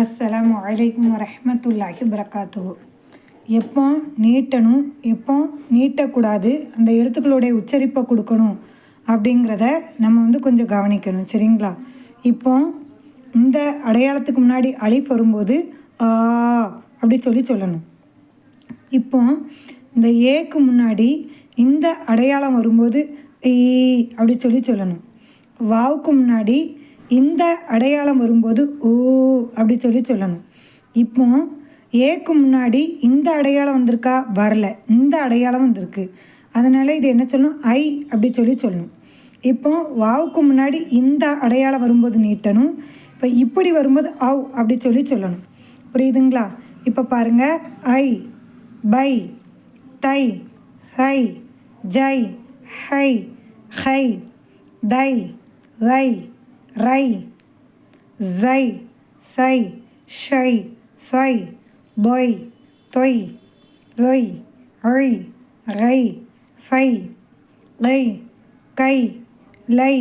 அஸ்ஸலாமு அலைக்கும் வரஹ்மத்துல்லாஹி வரகாத்துஹு. எப்போ நீட்டணும், எப்போ நீட்டக்கூடாது, அந்த எழுத்துக்களுடைய உச்சரிப்பை கொடுக்கணும் அப்படிங்கிறத நம்ம கொஞ்சம் கவனிக்கணும். சரிங்களா? இப்போ இந்த அடையாளத்துக்கு முன்னாடி அலிஃப் வரும்போது ஆ அப்படி சொல்லணும். இப்போ இந்த ஏக்கு முன்னாடி இந்த அடையாளம் வரும்போது ஈ அப்படி சொல்லணும். வாவுக்கு முன்னாடி இந்த அடையாளம் வரும்போது ஓ அப்படி சொல்லணும். இப்போ ஏக்கு முன்னாடி இந்த அடையாளம் வந்திருக்கா? வரல. இந்த அடையாளம் வந்திருக்கு. அதனால் இது என்ன சொல்லணும்? ஐ அப்படி சொல்லணும். இப்போ வாவுக்கு முன்னாடி இந்த அடையாளம் வரும்போது நீட்டணும். இப்போ இப்படி வரும்போது அவ் அப்படி சொல்லணும். புரியுதுங்களா? இப்போ பாருங்கள். ஐ, பை, தை, ஹை, ஜை, ஹை, ஹை, தை, ரை, ரை, ஜை, சை, ஷை, சொய், தொய், தொய், ரொய், ழை, ரை, five, lie, guy, lie,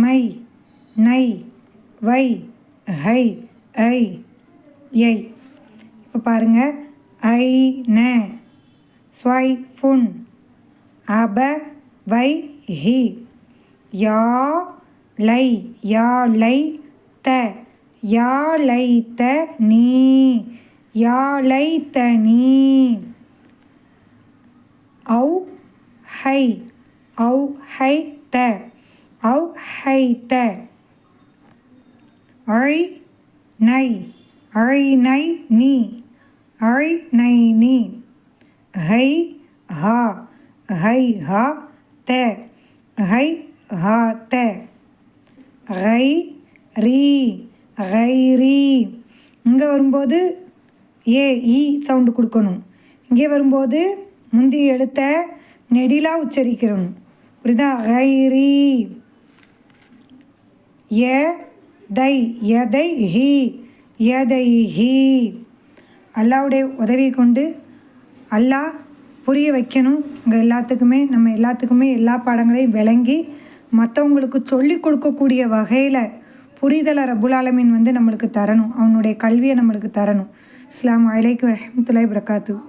my, நை, வை, ஹை, ஐ, எய். இப்போ பாருங்கள். ஐ, ந, ஸ்வை, ஃபுன், அப, வை, ஹி, யா, லை, யா, லை, த, யா, லை, த, நீ, யா, லை, த, நீ, ஔ, ஹை, ஔ, ஹை, த, ஔ, ஹை, த, அழி, நை, அழி, நை, நீ, அழி, நை, நீ, ஹை, ஹா, ஹை, ஹா, த, ஹை, ஹா, த, ரை, ரீ, ரை, ரீ. இங்கே வரும்போது ஏ ஈ சவுண்டு கொடுக்கணும். இங்கே வரும்போது முந்தைய எழுத்தை நெடிலாக உச்சரிக்கிறணும். புரியுதா? ரை, ரீ. எ, தை, எதை, ஹி, எதை, ஹி. அல்லாவுடைய உதவியை கொண்டு அல்லாஹ் புரிய வைக்கணும். இங்கே நம்ம எல்லாத்துக்குமே எல்லா பாடங்களையும் விளங்கி மற்றவங்களுக்கு சொல்லி கொடுக்கக்கூடிய வகையில் புரிதலை ரப்புல் ஆலமீன் நம்மளுக்கு தரணும். அவனுடைய கல்வியை நம்மளுக்கு தரணும். அஸ்ஸலாமு அலைக்கும் வரஹ்மத்துல்லாஹி வரகாத்துஹு.